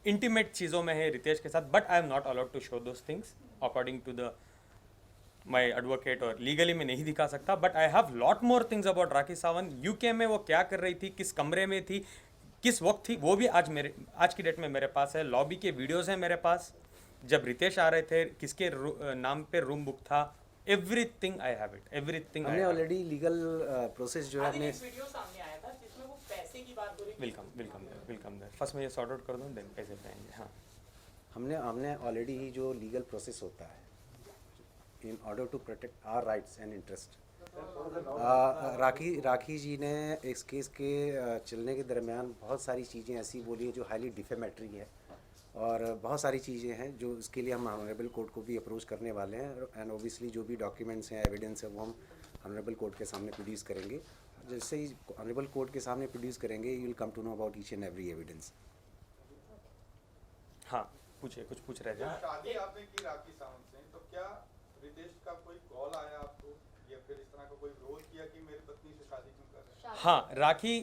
Intimate चीज़ों में है रितेश के साथ, but I am not allowed to show those things according to the my advocate, और लीगली मैं नहीं दिखा सकता। But I have lot more things about Rakhi Sawant. UK में वो क्या कर रही थी, किस कमरे में थी, किस वक्त थी, वो भी आज की डेट में मेरे पास है। लॉबी के वीडियोज़ हैं मेरे पास, जब रितेश आ रहे थे, किसके नाम पे रूम बुक था, everything I have it, everything. हमने ऑलरेडी लीगल प्रोसेस जो है अपने वीडियो सामने आया था जिसमें वो पैसे की बात हो रही थी। Welcome there. फर्स्ट मैं ये सॉर्ट आउट कर दूँ, देन पैसे पे आएंगे। हाँ, हमने ऑलरेडी ही जो लीगल प्रोसेस होता है in order to protect our rights and interest, Rakhi ji ने इस केस के चलने के दरमियान बहुत सारी चीज़ें ऐसी बोली हैं जो हाईली डिफेमेटरी है, और बहुत सारी चीज़ें हैं जो इसके लिए हम ऑनरेबल कोर्ट को भी अप्रोच करने वाले हैं। एंड ओबियसली जो भी डॉक्यूमेंट्स हैं, एविडेंस है, वो हम ऑनरेबल कोर्ट के सामने प्रोड्यूस करेंगे। जैसे ही ऑनरेबल कोर्ट के सामने प्रोड्यूस करेंगे, you will come to know about each and every evidence. हाँ, पूछिए, कुछ पूछ रहे थे। शादी आपने की राखी सावंत से, तो क्या रितेश का कोई कॉल आया आपको, या फिर इस तरह का कोई विरोध किया कि मेरी पत्नी से शादी क्यों कर रहे हैं? हाँ, राखी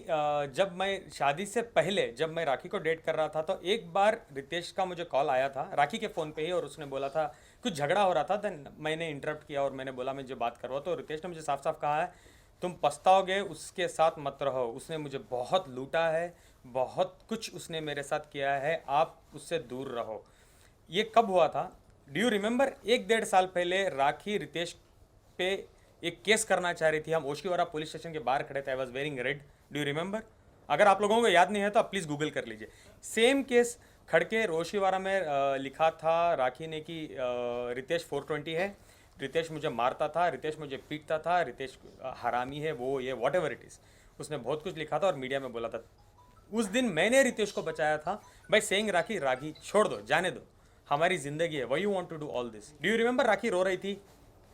जब मैं शादी से पहले जब मैं राखी को डेट कर रहा था, तो एक बार रितेश का मुझे कॉल आया था राखी के फ़ोन पे ही, और उसने बोला था कुछ झगड़ा हो रहा था। देन मैंने इंटरप्ट किया और मैंने बोला मैं जो बात करवा, तो रितेश ने मुझे साफ साफ कहा है तुम पछताओगे, उसके साथ मत रहो, उसने मुझे बहुत लूटा है, बहुत कुछ उसने मेरे साथ किया है, आप उससे दूर रहो। ये कब हुआ था, डू यू रिमेंबर? 1-1.5 साल पहले राखी रितेश पे एक केस करना चाह रही थी। हम ओशिवारा पुलिस स्टेशन के बाहर खड़े थे, I was wearing red, do you remember? अगर आप लोगों को याद नहीं है तो आप प्लीज़ गूगल कर लीजिए। सेम केस खड़ के ओशिवारा में लिखा था राखी ने कि रितेश 420 है, रितेश मुझे मारता था, रितेश मुझे पीटता था, रितेश हरामी है, वो ये वॉट एवर इट इज़, उसने बहुत कुछ लिखा था और मीडिया में बोला था। उस दिन मैंने रितेश को बचाया था बाय सेइंग राखी राखी छोड़ दो, जाने दो, हमारी ज़िंदगी है, why you want to do all this. Do you remember? Rakhi रो रही थी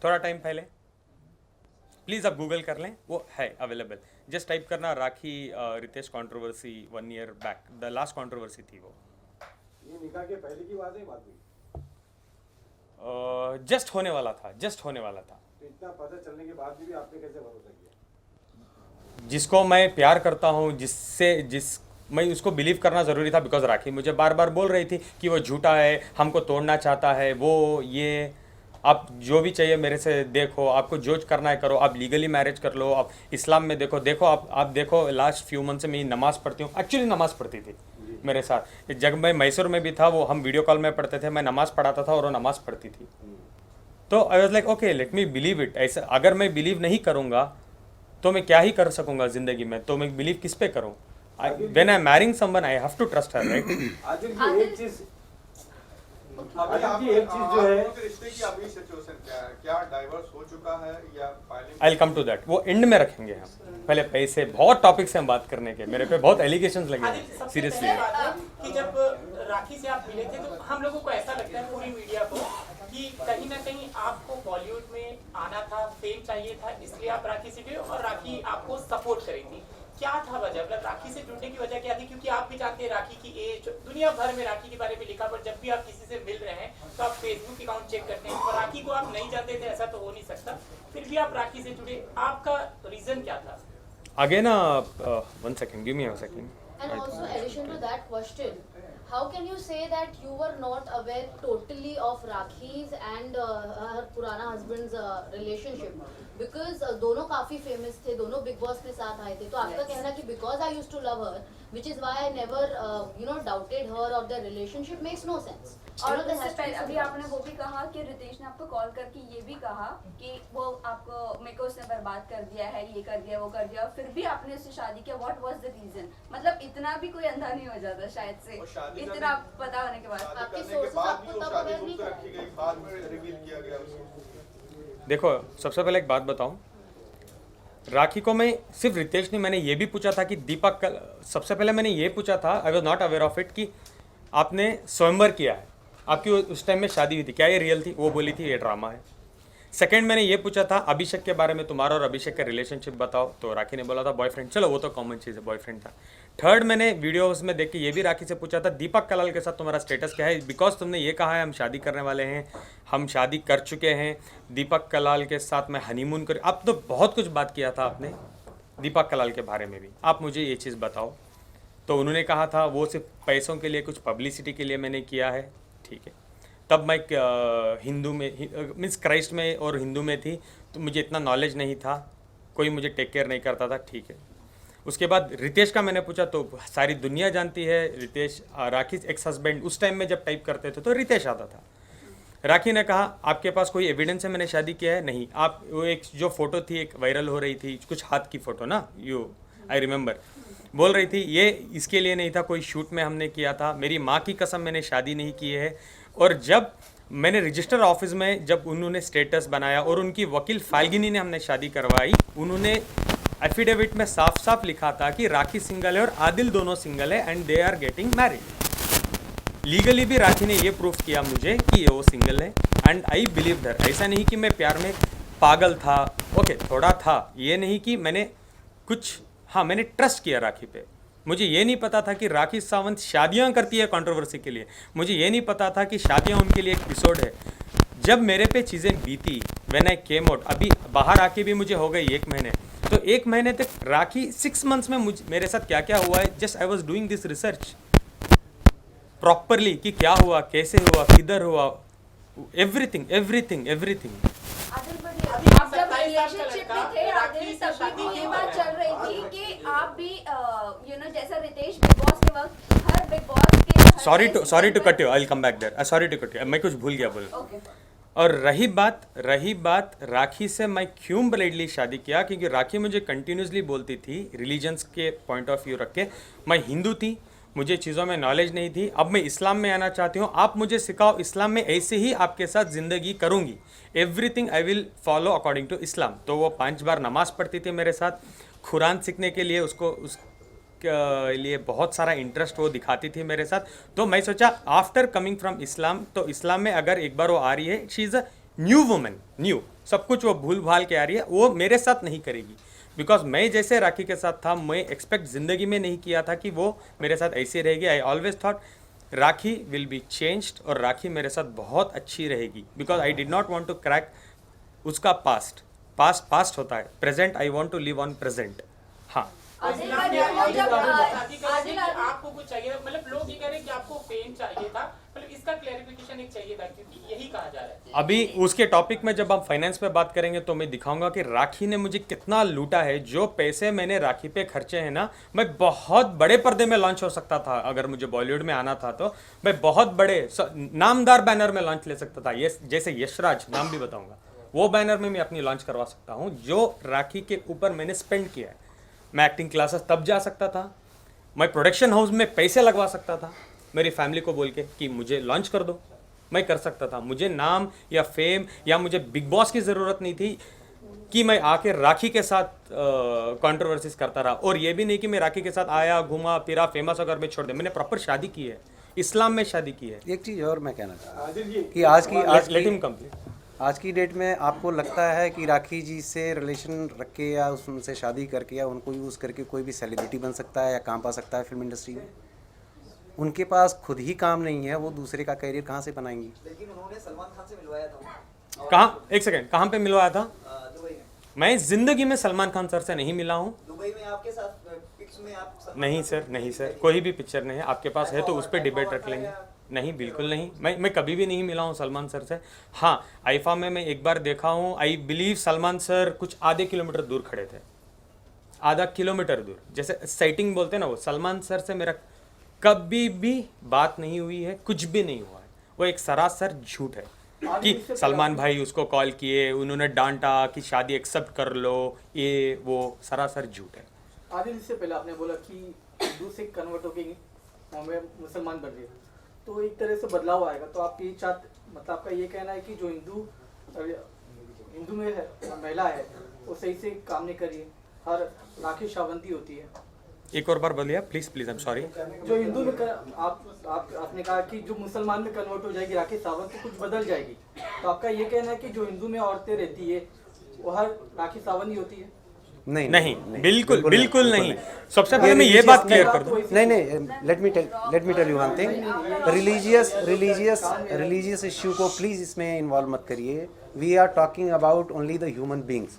थोड़ा टाइम पहले, प्लीज़ आप गूगल कर लें, वो है अवेलेबल। जस्ट टाइप करना Rakhi Ritesh controversy 1 year back, the last controversy थी वो। ये निकाह के पहले की बात है, बात हुई जस्ट होने वाला था, जस्ट होने वाला था। तो इतना पता चलने के बाद भी आपने कैसे भरोसा किया? जिसको मैं प्यार करता हूँ, मैं उसको बिलीव करना ज़रूरी था, बिकॉज राखी मुझे बार बार बोल रही थी कि वो झूठा है, हमको तोड़ना चाहता है, वो ये। आप जो भी चाहिए मेरे से देखो, आपको जो करना है करो, आप लीगली मैरिज कर लो, आप इस्लाम में देखो आप देखो, लास्ट फ्यू मंथ से मैं नमाज़ पढ़ती हूँ, एक्चुअली नमाज़ पढ़ती थी मेरे साथ। जब मैं मैसूर में भी था, वो हम वीडियो कॉल में पढ़ते थे, मैं नमाज़ पढ़ाता था और वो नमाज़ पढ़ती थी। तो I was like okay, let me believe it. ऐसा अगर मैं बिलीव नहीं करूँगा तो मैं क्या ही कर सकूँगा ज़िंदगी में, तो मैं बिलीव किस पे करूँ? When I am marrying someone I have to trust her, right? Adil ji, एक चीज जो है, रिश्ते की अभी सिचुएशन क्या है? क्या डाइवोर्स हो चुका है या filing? I will come to that, वो एंड में रखेंगे हम। पहले पैसे, बहुत टॉपिक्स हैं हम बात करने के, मेरे पे बहुत एलिगेशंस लगे हैं सीरियसली। कि जब राखी से आप मिले थे तो हम लोगों को ऐसा लगता है, पूरी मीडिया को, कि कहीं ना कहीं आपको बॉलीवुड में आना था, फेम चाहिए था, इसलिए आप राखी से जुड़े और राखी आपको सपोर्ट करी थी। क्या था वजह, मतलब राखी से जुड़ने की वजह क्या थी? क्योंकि आप भी जानते हैं राखी की एज, दुनिया भर में राखी के बारे में लिखा, पर जब भी आप किसी से मिल रहे हैं तो आप फेसबुक अकाउंट चेक करते हैं, पर राखी को आप नहीं जानते थे, ऐसा तो हो नहीं सकता, फिर भी आप राखी से जुड़े, आपका रीजन क्या था? Again 1 second, give me a second. And also, addition to that question, how can you say that you were not aware totally of Rakhi's and her पुराना husband's relationship? Because दोनों काफी famous थे, दोनों big boss के साथ आए थे, तो आपका कहना कि because I used to love her, which is why I never doubted her or their relationship makes no sense. और उससे पहले अभी आपने वो भी कहा कि रितेश ने आपको कॉल करके ये भी कहा कि वो आपको, मेरे को उसने बर्बाद कर दिया है, ये कर दिया, वो कर दिया, फिर भी आपने उससे शादी किया। What was the reason? मतलब इतना भी कोई अंधा नहीं हो जाता शायद से, इतना पता होने के बाद। आपके sources आपको तब अवेयर नहीं रखी गई, बाद में रिवील किया गया उसको। देखो, सबसे पहले एक बात बताऊं, राखी को मैं सिर्फ रितेश नहीं, मैंने ये भी पूछा था कि दीपक, सबसे पहले मैंने ये पूछा था, I was not aware of it, कि आपने स्वयंवर किया है, आपकी उस टाइम में शादी हुई थी, क्या ये रियल थी? वो बोली थी ये ड्रामा है। सेकंड मैंने ये पूछा था अभिषेक के बारे में, तुम्हारा और अभिषेक का रिलेशनशिप बताओ, तो राखी ने बोला था बॉयफ्रेंड, चलो वो तो कॉमन चीज़ है, बॉयफ्रेंड था। थर्ड मैंने वीडियोस में देख के ये भी राखी से पूछा था दीपक कलाल के साथ तुम्हारा स्टेटस क्या है, बिकॉज तुमने ये कहा है हम शादी करने वाले हैं, हम शादी कर चुके हैं, दीपक कलाल के साथ मैं हनीमून कर, आप तो बहुत कुछ बात किया था आपने दीपक कलाल के बारे में भी, आप मुझे ये चीज़ बताओ। तो उन्होंने कहा था वो सिर्फ पैसों के लिए, कुछ पब्लिसिटी के लिए मैंने किया है, ठीक है। तब मैं हिंदू में मीन्स क्राइस्ट में और हिंदू में थी, तो मुझे इतना नॉलेज नहीं था, कोई मुझे टेक केयर नहीं करता था, ठीक है। उसके बाद रितेश का मैंने पूछा तो सारी दुनिया जानती है रितेश, राखी एक्स हस्बैंड, उस टाइम में जब टाइप करते थे तो रितेश आता था। राखी ने कहा आपके पास कोई एविडेंस है मैंने शादी किया है? नहीं। आप वो एक जो फोटो थी एक वायरल हो रही थी, कुछ हाथ की फोटो ना, यू आई रिमेंबर, बोल रही थी ये इसके लिए नहीं था, कोई शूट में हमने किया था, मेरी माँ की कसम मैंने शादी नहीं की है। और जब मैंने रजिस्टर ऑफिस में जब उन्होंने स्टेटस बनाया और उनकी वकील फाल्गिनी ने हमने शादी करवाई, उन्होंने एफिडेविट में साफ साफ लिखा था कि राखी सिंगल है और आदिल दोनों सिंगल है and they are getting married. Legally भी राखी ने ये प्रूफ किया मुझे कि वो सिंगल है एंड आई बिलीव दर। ऐसा नहीं कि मैं प्यार में पागल था, ओके थोड़ा था, ये नहीं कि मैंने कुछ, हाँ मैंने ट्रस्ट किया राखी पे। मुझे ये नहीं पता था कि राखी सावंत शादियाँ करती है कंट्रोवर्सी के लिए, मुझे ये नहीं पता था कि शादियाँ उनके लिए एक एपिसोड है। जब मेरे पे चीज़ें बीती, व्हेन आई केम आउट, अभी बाहर आके भी मुझे हो गई 1 महीने, तो 1 महीने तक राखी 6 मंथ्स में मेरे साथ क्या क्या हुआ है, just I was doing this research properly कि क्या हुआ, कैसे हुआ, किधर हुआ, एवरीथिंग एवरीथिंग एवरीथिंग। अभी आप जब रिलेशनशिप में थे आदिल, तभी भी ये बात चल रही थी कि आप भी जैसा रितेश बिग बॉस के वक्त हर बिग बॉस के sorry to cut you, I will come back there, sorry to cut you, मैं कुछ भूल गया बोलना। ओके। और रही बात राखी से मैं क्यों ब्लाइंडली शादी किया, क्योंकि राखी मुझे कंटिन्यूसली बोलती थी रिलीजन्स के पॉइंट ऑफ व्यू रख के, मैं हिंदू थी, मुझे चीज़ों में नॉलेज नहीं थी, अब मैं इस्लाम में आना चाहती हूँ, आप मुझे सिखाओ इस्लाम में, ऐसे ही आपके साथ ज़िंदगी करूँगी, everything I will follow according to Islam. तो वो 5 बार नमाज़ पढ़ती थी मेरे साथ, कुरान सीखने के लिए उसको लिए बहुत सारा इंटरेस्ट वो दिखाती थी मेरे साथ। तो मैं सोचा आफ्टर कमिंग फ्रॉम इस्लाम, तो इस्लाम में अगर एक बार वो आ रही है, she is a new woman, new सब कुछ वो भूल भाल के आ रही है, वो मेरे साथ नहीं करेगी। बिकॉज मैं जैसे राखी के साथ था, मैं एक्सपेक्ट ज़िंदगी में नहीं किया था कि वो मेरे साथ ऐसी रहेगी। I always thought Rakhi will be changed और राखी मेरे साथ बहुत अच्छी रहेगी, because I did not want to crack उसका पास्ट होता है, present I want to live on present. हाँ आदिल आपको कुछ चाहिए था, मतलब लोग ये कह रहे हैं कि आपको फेम चाहिए था, मतलब इसका क्लैरिफिकेशन एक चाहिए था, क्योंकि यही कहा जा रहा है। अभी उसके टॉपिक में जब हम फाइनेंस पे बात करेंगे तो मैं दिखाऊंगा कि राखी ने मुझे कितना लूटा है। जो पैसे मैंने राखी पे खर्चे हैं ना, मैं बहुत बड़े पर्दे में लॉन्च हो सकता था, अगर मुझे बॉलीवुड में आना था तो मैं बहुत बड़े नामदार बैनर में लॉन्च ले सकता था, ये जैसे यशराज, नाम भी बताऊंगा, वो बैनर में मैं अपनी लॉन्च करवा सकता हूँ। जो राखी के ऊपर मैंने स्पेंड किया है, मैं एक्टिंग क्लासेस तब जा सकता था, मैं प्रोडक्शन हाउस में पैसे लगवा सकता था, मेरी फैमिली को बोल के कि मुझे लॉन्च कर दो, मैं कर सकता था। मुझे नाम या फेम या मुझे बिग बॉस की ज़रूरत नहीं थी कि मैं आके राखी के साथ कंट्रोवर्सीज करता रहा। और ये भी नहीं कि मैं राखी के साथ आया, घूमा फिरा, फेमस अगर मैं छोड़ दे, मैंने प्रॉपर शादी की है, इस्लाम में शादी की है। एक चीज़ और मैं कहना चाहता हूँ आदिल जी कि लेट हिम कंप्लीट। आज की डेट में आपको लगता है कि राखी जी से रिलेशन रख के या उनसे शादी करके या उनको यूज़ करके कोई भी सेलिब्रिटी बन सकता है या काम पा सकता है फिल्म इंडस्ट्री में? उनके पास खुद ही काम नहीं है, वो दूसरे का करियर कहाँ से बनाएंगी? लेकिन उन्होंने सलमान खान से मिलवाया था। कहाँ, एक सेकंड, कहाँ पे मिलवाया था? दुबई में। मैं जिंदगी में सलमान खान सर से नहीं मिला हूँ। दुबई में आपके साथ पिक्स में आप नहीं सर, कोई भी पिक्चर नहीं है। आपके पास है तो उस पर डिबेट रख लेंगे। नहीं, बिल्कुल नहीं, मैं कभी भी नहीं मिला हूँ सलमान सर से। हाँ, आईफा में मैं एक बार देखा हूँ, आई बिलीव सलमान सर कुछ आधे किलोमीटर दूर खड़े थे, आधा किलोमीटर दूर, जैसे साइटिंग बोलते हैं ना, वो सलमान सर से मेरा कभी भी बात नहीं हुई है, कुछ भी नहीं हुआ है। वो एक सरासर झूठ है कि सलमान भाई उसको कॉल किए, उन्होंने डांटा कि शादी एक्सेप्ट कर लो, ये वो सरासर झूठ है। आदिल, इससे पहले आपने बोला कि हिंदू से कन्वर्ट होके मुसलमान बन गए, तो एक तरह से बदलाव आएगा। तो आप ये मतलब आपका ये कहना है कि जो हिंदू में है महिला है वो सही से काम नहीं करी है, हर राखी सावंती होती है। एक और बार बोलिए प्लीज, आई एम सॉरी। जो हिंदू में आपने कहा कि जो मुसलमान में कन्वर्ट हो जाएगी राखी सावंत, तो कुछ बदल जाएगी, तो आपका ये कहना है कि जो हिंदू में औरतें रहती है वो हर राखी सावंत ही होती है? नहीं, बिल्कुल नहीं। सबसे पहले मैं ये बात क्लियर कर दूं। नहीं, let me tell you one thing. Religious issue को प्लीज इसमें इन्वॉल्व मत करिए। We are talking about only the human beings.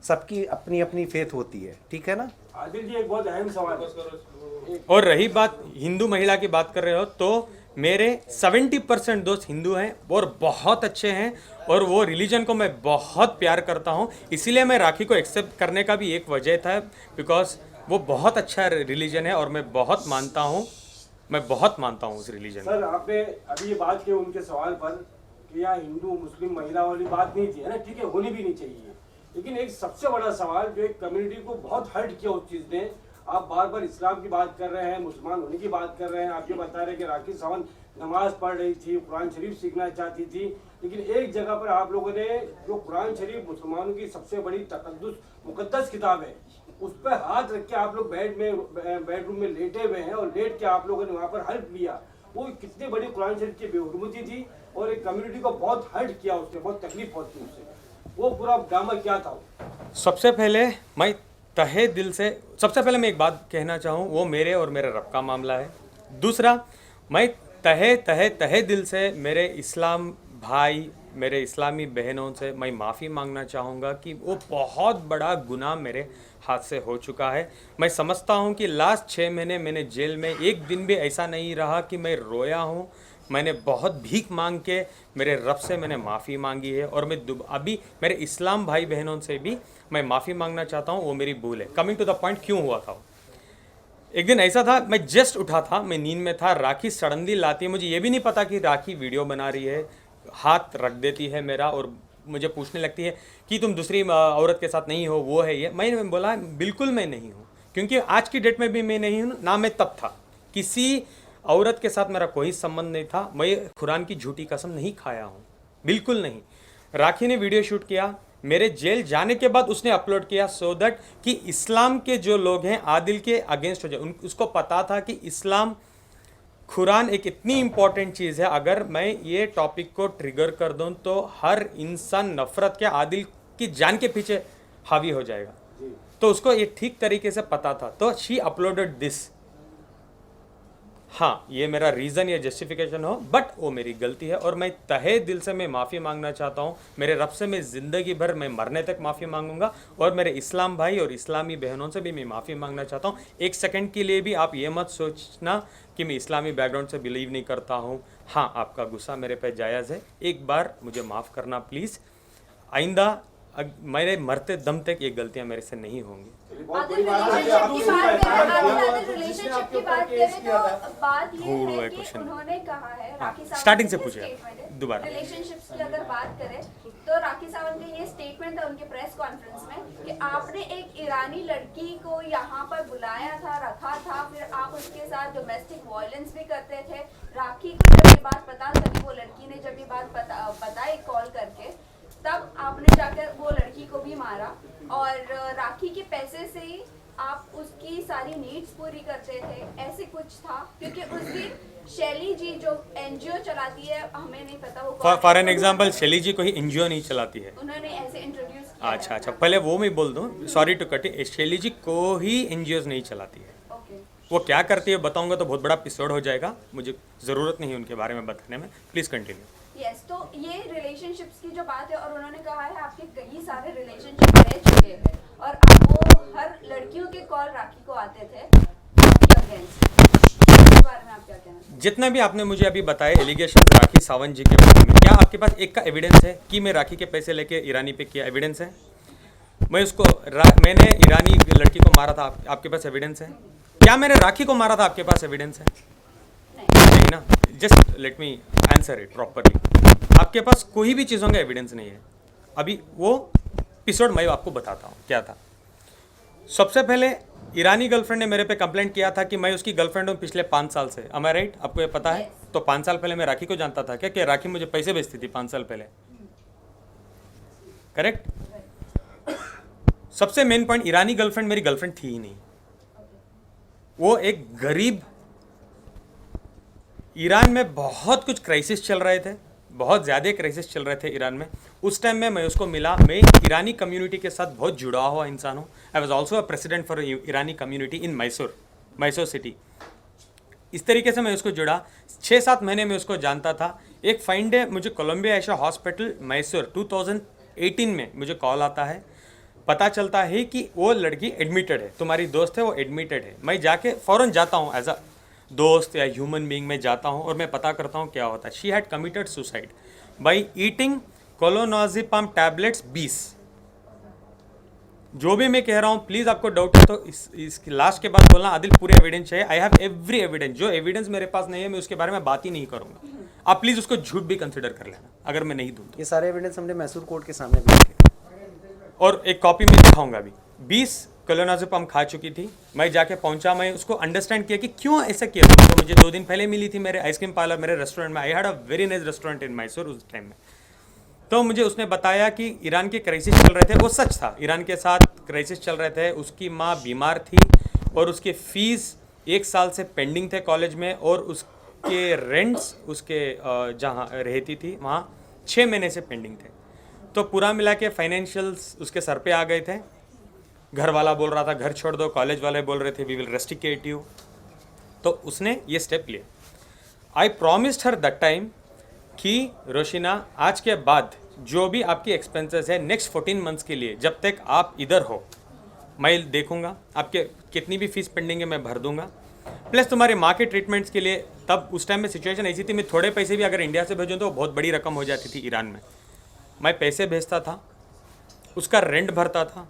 सबकी अपनी अपनी फेथ होती है, ठीक है ना। आदिल जी एक बहुत अहम सवाल है। और रही बात हिंदू महिला की बात कर रहे हो, तो मेरे 70% दोस्त हिंदू हैं और बहुत अच्छे हैं, और वो रिलीजन को मैं बहुत प्यार करता हूँ। इसीलिए मैं राखी को एक्सेप्ट करने का भी एक वजह था, बिकॉज वो बहुत अच्छा रिलीजन है और मैं बहुत मानता हूँ उस रिलीजन को। सर आपने अभी ये बात की उनके सवाल पर कि यहाँ हिंदू मुस्लिम महिला वाली बात नहीं थी, है ना, ठीक है, होनी भी नहीं चाहिए, लेकिन एक सबसे बड़ा सवाल जो एक कम्युनिटी को बहुत हर्ट किया उस चीज़ ने, आप बार बार इस्लाम की बात कर रहे हैं, मुसलमान होने की बात कर रहे हैं, आप ये बता रहे हैं कि राखी सावंत नमाज पढ़ रही थी, कुरान शरीफ सीखना चाहती थी, लेकिन एक जगह पर आप लोगों ने जो कुरान शरीफ मुसलमानों की सबसे बड़ी तकद्दुस मुकद्दस किताब है, उस पर हाथ रख के आप लोग बेडरूम में लेटे हुए हैं, और लेट के आप लोगों ने वहाँ पर हेल्प लिया। वो कितनी बड़ी कुरान शरीफ की बेहुरमती थी, और एक कम्युनिटी को बहुत हर्ट किया, उससे बहुत तकलीफ पहुंची उससे। वो पूरा ड्रामा क्या था? सबसे पहले मैं एक बात कहना चाहूँ, वो मेरे और मेरे रब का मामला है। दूसरा, मैं तहे दिल से मेरे इस्लाम भाई, मेरे इस्लामी बहनों से मैं माफ़ी मांगना चाहूँगा कि वो बहुत बड़ा गुनाह मेरे हाथ से हो चुका है। मैं समझता हूँ कि लास्ट 6 महीने मैंने जेल में एक दिन भी ऐसा नहीं रहा कि मैं रोया हूँ। मैंने बहुत भीख मांग के मेरे रब से मैंने माफ़ी मांगी है, और मैं अभी मेरे इस्लाम भाई बहनों से भी मैं माफ़ी मांगना चाहता हूँ, वो मेरी भूल है। कमिंग टू द पॉइंट, क्यों हुआ था? एक दिन ऐसा था, मैं जस्ट उठा था, मैं नींद में था, राखी सडनली लाती है, मुझे ये भी नहीं पता कि राखी वीडियो बना रही है, हाथ रख देती है मेरा और मुझे पूछने लगती है कि तुम दूसरी औरत के साथ नहीं हो, वो है ये। मैंने बोला बिल्कुल मैं नहीं हूँ, क्योंकि आज की डेट में भी मैं नहीं हूँ, ना मैं तब था। किसी औरत के साथ मेरा कोई संबंध नहीं था, मैं कुरान की झूठी कसम नहीं खाया हूँ, बिल्कुल नहीं। राखी ने वीडियो शूट किया, मेरे जेल जाने के बाद उसने अपलोड किया, सो दैट कि इस्लाम के जो लोग हैं आदिल के अगेंस्ट हो जाए। उसको पता था कि इस्लाम कुरान एक इतनी इम्पॉर्टेंट चीज़ है, अगर मैं ये टॉपिक को ट्रिगर कर दूं तो हर इंसान नफरत के आदिल की जान के पीछे हावी हो जाएगा। तो उसको ये ठीक तरीके से पता था, तो शी अपलोडेड दिस। हाँ, ये मेरा रीज़न या जस्टिफिकेशन हो, बट वो मेरी गलती है, और मैं तहे दिल से मैं माफ़ी मांगना चाहता हूँ। मेरे रब से मैं ज़िंदगी भर, मैं मरने तक माफ़ी मांगूंगा, और मेरे इस्लाम भाई और इस्लामी बहनों से भी मैं माफ़ी मांगना चाहता हूँ। एक सेकंड के लिए भी आप ये मत सोचना कि मैं इस्लामी बैकग्राउंड से बिलीव नहीं करता हूँ। हाँ, आपका गुस्सा मेरे पे जायज़ है, एक बार मुझे माफ़ करना प्लीज़। आइंदा मेरे मरते दम तक ये गलतियाँ मेरे से नहीं होंगी। रिलेशनशिप की बात करें तो बात ये है कि उन्होंने कहा है, राखी सावंत स्टार्टिंग से पूछिए दोबारा। रिलेशनशिप्स की अगर बात करें तो राखी सावंत का ये स्टेटमेंट था उनके प्रेस कॉन्फ्रेंस में कि आपने एक ईरानी लड़की को यहाँ पर बुलाया था, रखा था, फिर आप उसके साथ डोमेस्टिक वायलेंस भी करते थे। राखी को जब ये बात पता चली, वो लड़की ने जब ये बात बताई कॉल करके, तब आपने जाकर वो लड़की को भी मारा, और राखी के पैसे से ही आप उसकी सारी नीड्स पूरी करते थे, ऐसे कुछ था। क्योंकि उस दिन शैली जी जो एनजीओ चलाती है, हमें नहीं पता वो फॉर एन एग्जांपल, शैली जी कोई एनजीओ नहीं चलाती है, उन्होंने ऐसे इंट्रोड्यूस किया। अच्छा, पहले वो मैं बोल दूं, सॉरी टू कट, शैली जी को ही एनजीओ नहीं चलाती है। वो क्या करती है बताऊंगा तो बहुत बड़ा एपिसोड हो जाएगा, मुझे ज़रूरत नहीं उनके बारे में बताने में, प्लीज़ कंटिन्यू। यस, तो ये रिलेशनशिप्स की जो बात है, और उन्होंने कहा है आपके कई सारे रिलेशनशिप रह चुके हैं, और आपको हर लड़कियों के कॉल राखी को आते थे आपके अगेंस्ट। इस बारे में आप क्या कहना चाहते हैं? जितना भी आपने मुझे अभी बताया एलिगेशन राखी सावंत जी के बारे में, क्या आपके पास एक का एविडेंस है कि मैं राखी के पैसे लेके ईरानी पे किया? एविडेंस है? मैंने ईरानी लड़की को मारा था, आपके पास एविडेंस है? क्या मैंने राखी को मारा था, आपके पास एविडेंस है? नहीं ना। Just let me answer it properly. आपके पास कोई भी चीज़ों का एविडेंस नहीं है। अभी वो एपिसोड मैं आपको बताता हूँ क्या था। सबसे पहले ईरानी गर्लफ्रेंड ने मेरे पे कंप्लेंट किया था कि मैं उसकी गर्लफ्रेंड हूँ पिछले 5 साल से। am I right? आपको ये पता है? तो 5 साल पहले मैं राखी को जानता था क्या कि राखी मुझे पैसे भेजती थी 5 साल पहले? करेक्ट। सबसे मेन पॉइंट, ईरानी गर्लफ्रेंड मेरी गर्लफ्रेंड थी ही नहीं। वो एक गरीब, ईरान में बहुत कुछ क्राइसिस चल रहे थे, बहुत ज़्यादा क्राइसिस चल रहे थे ईरान में। उस टाइम में मैं उसको मिला। मैं ईरानी कम्युनिटी के साथ बहुत जुड़ा हुआ इंसान हूँ। I was also a president for Irani community in Mysore city. इस तरीके से मैं उसको जुड़ा। 6-7 महीने में उसको जानता था। एक फाइन डे मुझे कोलंबिया एशिया हॉस्पिटल मैसूर 2018 में मुझे कॉल आता है पता चलता है कि वो लड़की एडमिटेड है, तुम्हारी दोस्त है वो एडमिटेड है, मैं जाके फ़ौरन जाता हूँ एज अ दोस्त या ह्यूमन बीइंग में जाता हूँ और मैं पता करता हूँ क्या होता है। She had committed suicide by eating clonazepam tablets 20। जो भी मैं कह रहा हूँ प्लीज़ आपको डाउट है तो इस लास्ट के बाद बोलना आदिल पूरे एविडेंस चाहिए। I have every evidence. जो एविडेंस मेरे पास नहीं है मैं उसके बारे में बात ही नहीं करूँगा। आप प्लीज़ उसको झूठ भी कंसिडर कर लेना अगर मैं नहीं दूँ तो। ये सारे एविडेंस हमने मैसूर कोर्ट के सामने भी रखे और एक कॉपी में दिखाऊंगा भी। 20 क्लोनाज़ेपाम खा चुकी थी। मैं जाके पहुंचा, मैं उसको अंडरस्टैंड किया कि क्यों ऐसा किया। तो मुझे 2 दिन पहले मिली थी मेरे आइसक्रीम पार्लर, मेरे रेस्टोरेंट में। I had a very nice restaurant in Mysore उस टाइम में। तो मुझे उसने बताया कि ईरान के क्राइसिस चल रहे थे। वो सच था, ईरान के साथ क्राइसिस चल रहे थे। उसकी माँ बीमार थी और उसके फीस 1 साल से पेंडिंग थे कॉलेज में, और उसके रेंट्स उसके जहाँ रहती थी वहाँ 6 महीने से पेंडिंग थे। तो पूरा मिला के फाइनेंशियल्स उसके सर पे आ गए थे। घर वाला बोल रहा था घर छोड़ दो, कॉलेज वाले बोल रहे थे वी विल रेस्ट्रिकेट यू। तो उसने ये स्टेप लिया। आई प्रॉमिस्ड हर दैट टाइम कि रोशिना आज के बाद जो भी आपकी एक्सपेंसेस है नेक्स्ट 14 मंथ्स के लिए, जब तक आप इधर हो मैं देखूंगा, आपके कितनी भी फीस पेंडिंग है मैं भर दूंगा, प्लस तुम्हारे माँ के ट्रीटमेंट्स के लिए। तब उस टाइम में सिचुएशन ऐसी थी, मैं थोड़े पैसे भी अगर इंडिया से भेजूँ तो बहुत बड़ी रकम हो जाती थी ईरान में। मैं पैसे भेजता था, उसका रेंट भरता था।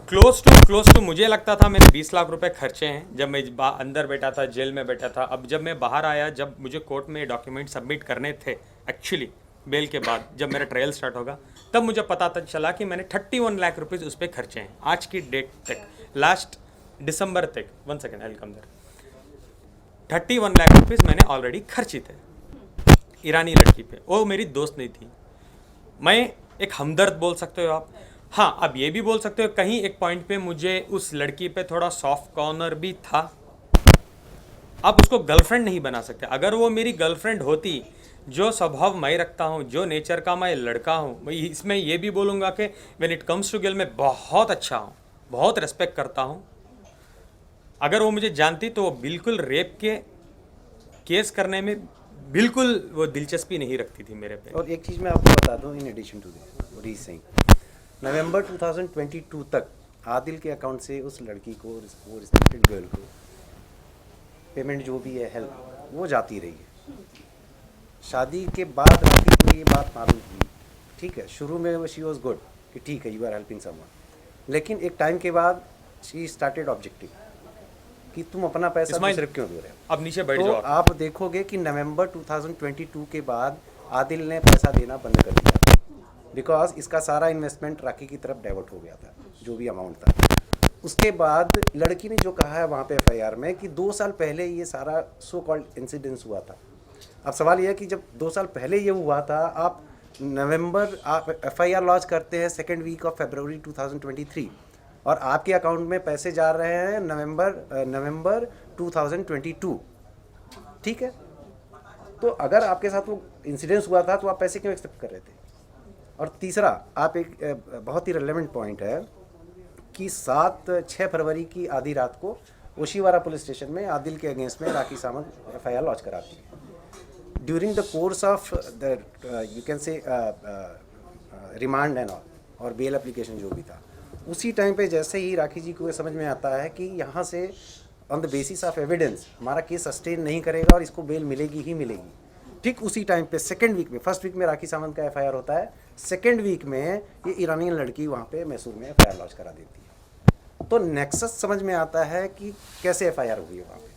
क्लोज टू मुझे लगता था मैंने 20 लाख रुपए खर्चे हैं जब मैं अंदर बैठा था, जेल में बैठा था। अब जब मैं बाहर आया, जब मुझे कोर्ट में डॉक्यूमेंट सबमिट करने थे एक्चुअली बेल के बाद, जब मेरा ट्रायल स्टार्ट होगा, तब मुझे पता चला कि मैंने 31 लाख रुपीज़ उस पर खर्चे हैं आज की डेट तक, लास्ट दिसंबर तक। 1 second I will come there. 31 lakh rupees मैंने ऑलरेडी खर्चे थे ईरानी लड़की पे। वो मेरी दोस्त नहीं थी, मैं एक हमदर्द बोल सकते हो आप। हाँ, अब ये भी बोल सकते हो कहीं एक पॉइंट पे मुझे उस लड़की पे थोड़ा सॉफ्ट कॉर्नर भी था। आप उसको गर्लफ्रेंड नहीं बना सकते। अगर वो मेरी गर्लफ्रेंड होती, जो स्वभाव मैं रखता हूँ, जो नेचर का मैं लड़का हूँ, मैं इसमें ये भी बोलूँगा कि when it comes to girl मैं बहुत अच्छा हूँ, बहुत रिस्पेक्ट करता हूँ। अगर वो मुझे जानती तो वो बिल्कुल रेप के केस करने में बिल्कुल वो दिलचस्पी नहीं रखती थी मेरे पे। और एक चीज़ मैं आपको बता दूं in addition to this, what he is saying, नवंबर 2022 तक आदिल के अकाउंट से उस लड़की को, वो रिस्पेक्टेड गर्ल को पेमेंट जो भी है हेल्प वो जाती रही है। शादी के बाद राखी को ये बात मालूम हुई, ठीक है, शुरू में शी वॉज गुड कि ठीक है यू आर हेल्पिंग समवन, लेकिन एक टाइम के बाद शी स्टार्टेड ऑब्जेक्टिव कि तुम अपना पैसा सिर्फ क्यों दे रहे हो। अब नीचे बैठ तो जाओ। आप देखोगे कि नवंबर 2022 के बाद आदिल ने पैसा देना बंद कर दिया, बिकॉज इसका सारा इन्वेस्टमेंट राखी की तरफ डाइवर्ट हो गया था, जो भी अमाउंट था। उसके बाद लड़की ने जो कहा है वहाँ पे एफआईआर में कि 2 साल पहले ये सारा सो कॉल्ड इंसिडेंस हुआ था। अब सवाल यह है कि जब 2 साल पहले ये हुआ था, आप एफआईआर लॉन्च करते हैं 2nd वीक ऑफ फरवरी 2023 और आपके अकाउंट में पैसे जा रहे हैं नवंबर 2022, ठीक है। तो अगर आपके साथ वो इंसिडेंस हुआ था तो आप पैसे क्यों एक्सेप्ट कर रहे थे। और तीसरा, आप एक बहुत ही रेलेवेंट पॉइंट है कि 6 फरवरी की आधी रात को ओशीवारा पुलिस स्टेशन में आदिल के अगेंस्ट में राखी सावंत एफआईआर लॉन्च कराती है। During the course of the you can say remand and all और बेल एप्लीकेशन जो भी था, उसी टाइम पे जैसे ही राखी जी को समझ में आता है कि यहाँ से on the basis of evidence हमारा केस सस्टेन नहीं करेगा और इसको बेल मिलेगी ही मिलेगी, ठीक उसी टाइम पे 2nd वीक में, 1st वीक में राखी सावंत का एफआईआर होता है, 2nd वीक में ये ईरानी लड़की वहाँ पे मैसूर में एफआईआर लॉन्च करा देती है। तो नेक्सस समझ में आता है कि कैसे एफआईआर हुई है वहाँ पे।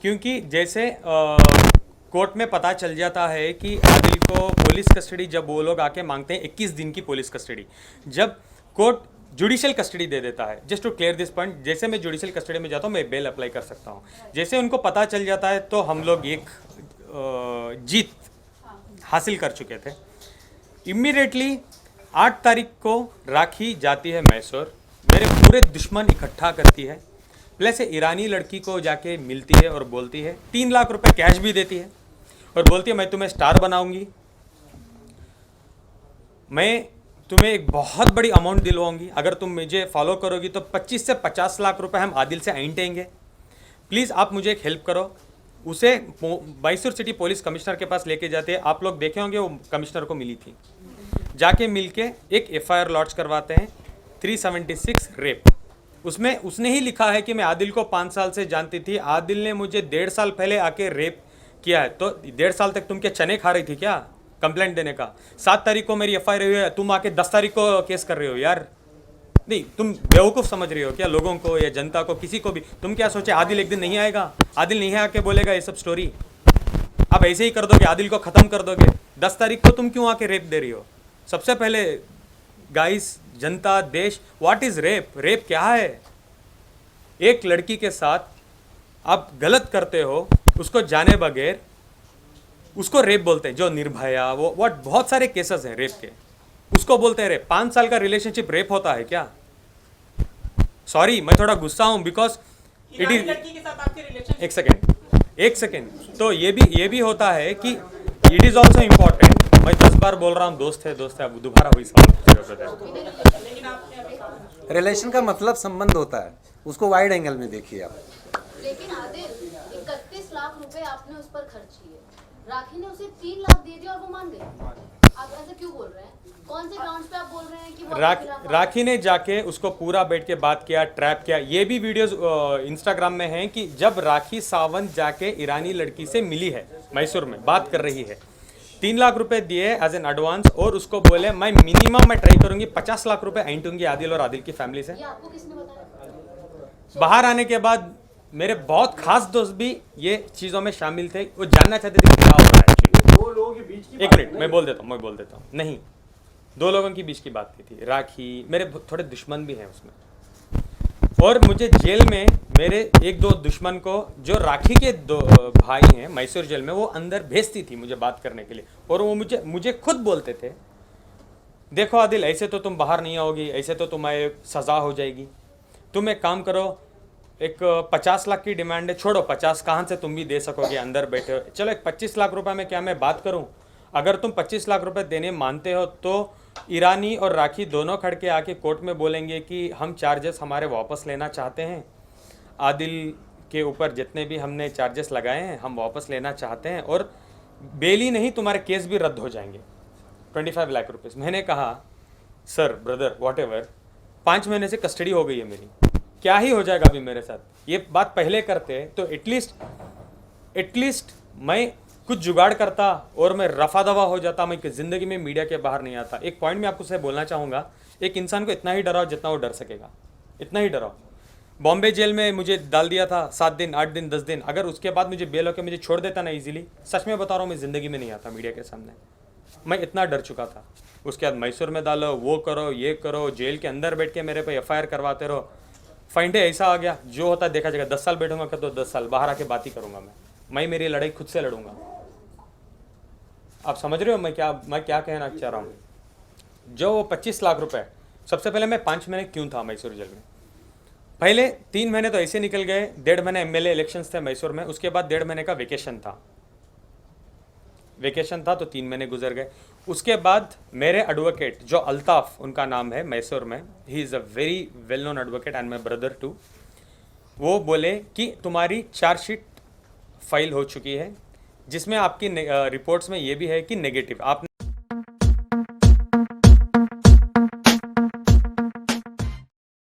क्योंकि जैसे कोर्ट में पता चल जाता है कि आदिल को पुलिस कस्टडी, जब वो लोग आके मांगते हैं 21 दिन की पुलिस कस्टडी, जब कोर्ट जुडिशियल कस्टडी दे देता है, just to clear this point, जैसे मैं जुडिशियल कस्टडी में जाता हूँ मैं बेल अप्लाई कर सकता हूँ। जैसे उनको पता चल जाता है तो हम लोग एक जीत हासिल कर चुके थे। इमीडिएटली 8 तारीख को राखी जाती है मैसूर, मेरे पूरे दुश्मन इकट्ठा करती है, प्लस ईरानी लड़की को जाके मिलती है और बोलती है, 3 लाख रुपए कैश भी देती है और बोलती है मैं तुम्हें स्टार बनाऊंगी, मैं तुम्हें एक बहुत बड़ी अमाउंट दिलवाऊंगी, अगर तुम मुझे फॉलो करोगी तो 25 से 50 लाख रुपए हम आदिल से ऐंठेंगे, प्लीज़ आप मुझे एक हेल्प करो। उसे मैसूर सिटी पुलिस कमिश्नर के पास लेके जाते हैं, आप लोग देखे होंगे वो कमिश्नर को मिली थी। जाके मिलके एक FIR लॉन्च करवाते हैं 376 रेप। उसमें उसने ही लिखा है कि मैं आदिल को 5 साल से जानती थी, आदिल ने मुझे 1.5 साल पहले आके रेप किया है। तो 1.5 साल तक तुम क्या चने खा रही थी क्या कंप्लेंट देने का? 7 तारीख को मेरी FIR हुई है, तुम आके 10 तारीख को केस कर रहे हो यार। नहीं, तुम बेवकूफ़ समझ रही हो क्या लोगों को या जनता को, किसी को भी? तुम क्या सोचे आदिल एक दिन नहीं आएगा, आदिल नहीं आके बोलेगा ये सब स्टोरी? आप ऐसे ही कर दोगे, आदिल को ख़त्म कर दोगे। 10 तारीख को तुम क्यों आके रेप दे रही हो? सबसे पहले गाइस, जनता, देश, व्हाट इज़ रेप? रेप क्या है? एक लड़की के साथ आप गलत करते हो, उसको जाने बगैर, उसको रेप बोलते हैं। जो निर्भया, वो व्हाट, बहुत सारे केसेस हैं रेप के, उसको बोलते हैं रेप। 5 साल का रिलेशनशिप रेप होता है क्या? सॉरी, मैं थोड़ा गुस्सा हूं बिकॉज इट ईरानी इज। लड़की के साथ आपके रिलेशन एक सेकेंड, तो ये भी होता है कि इट इज ऑल्सो इम्पॉर्टेंट। मैं 10 बार बोल रहा हूँ दोस्त है दोस्त है, अब दोबारा वही सवाल पूछते हो। लेकिन आपने अभी कहा रिलेशन का मतलब संबंध होता है, उसको वाइड एंगल में देखिए आप। लेकिन आदिल 31 लाख रुपए आपने उस पर खर्च किए, राखी ने उसे 3 लाख दे दिया और वो मान गई। आप ऐसे क्यों बोल रहे हैं? कौन से ग्राउंड्स पे आप बोल रहे हैं कि वो आपके खिलाफ आ- राखी ने जाके उसको पूरा बैठ के बात किया, ट्रैप किया। ये भी वीडियोस इंस्टाग्राम में हैं कि जब राखी सावंत जाके ईरानी लड़की से मिली है मैसूर में, बात कर रही है, 3 लाख रुपए दिए एज एन एडवांस और उसको बोले मैं मिनिमम ट्राई करूंगी 50 लाख रुपए ऐंठूंगी आदिल और आदिल की फैमिली से। ये आपको किसने बताया? बाहर आने के बाद मेरे बहुत खास दोस्त भी ये चीज़ों में शामिल थे, वो जानना चाहते थे कि क्या हो रहा है एक्चुअली। दो लोगों के बीच की एक बात मिनट, है मैं बोल देता हूँ। नहीं, 2 लोगों के बीच की बात की थी। राखी, मेरे थोड़े दुश्मन भी हैं उसमें, और मुझे जेल में मेरे 1-2 दुश्मन को, जो राखी के 2 भाई हैं मैसूर जेल में, वो अंदर भेजती थी मुझे बात करने के लिए, और वो मुझे खुद बोलते थे देखो आदिल, ऐसे तो तुम बाहर नहीं आओगी, ऐसे तो तुम्हें सज़ा हो जाएगी, तुम एक काम करो, एक 50 लाख की डिमांड है, छोड़ो 50 कहाँ से तुम भी दे सकोगे, अंदर बैठे हो, चलो एक 25 लाख रुपए में क्या मैं बात करूं? अगर तुम 25 लाख रुपए देने मानते हो तो ईरानी और राखी दोनों खड़ के आके कोर्ट में बोलेंगे कि हम चार्जेस हमारे वापस लेना चाहते हैं, आदिल के ऊपर जितने भी हमने चार्जेस लगाए हैं हम वापस लेना चाहते हैं, और बेल ही नहीं तुम्हारे केस भी रद्द हो जाएंगे, 25 लाख रुपीज़। मैंने कहा सर, ब्रदर, वॉट 5 महीने से कस्टडी हो गई है मेरी, क्या ही हो जाएगा अभी मेरे साथ? ये बात पहले करते तो एटलीस्ट मैं कुछ जुगाड़ करता और मैं रफा दवा हो जाता, मैं ज़िंदगी में मीडिया के बाहर नहीं आता। एक पॉइंट मैं आपको से बोलना चाहूँगा, एक इंसान को इतना ही डराओ जितना वो डर सकेगा, इतना ही डराओ। बॉम्बे जेल में मुझे डाल दिया था 7 दिन, 8 दिन, 10 दिन, अगर उसके बाद मुझे बेल होकर मुझे छोड़ देता ना इजीली, सच में बता रहा हूँ मैं ज़िंदगी में नहीं आता मीडिया के सामने, मैं इतना डर चुका था। उसके बाद मैसूर में डालो, वो करो, ये करो, जेल के अंदर बैठ के मेरे पे FIR करवाते रहो। फाइन डे ऐसा आ गया, जो होता है देखा जाएगा। 10 साल बैठूंगा कर तो 10 साल, बाहर आके बात ही करूंगा मैं मेरी लड़ाई खुद से लड़ूंगा। आप समझ रहे हो मैं क्या कहना चाह रहा हूँ? जो 25 लाख रुपए, सबसे पहले मैं 5 महीने क्यों था मैसूर जेल में? पहले 3 महीने तो ऐसे निकल गए, 1.5 महीने MLA इलेक्शंस थे मैसूर में, उसके बाद 1.5 महीने का वेकेशन था तो 3 महीने गुजर गए। उसके बाद मेरे एडवोकेट जो अल्ताफ उनका नाम है मैसूर में, he is a very well known advocate and my brother too, वो बोले कि तुम्हारी चार्जशीट फाइल हो चुकी है, जिसमें आपकी रिपोर्ट्स में ये भी है कि नेगेटिव, आप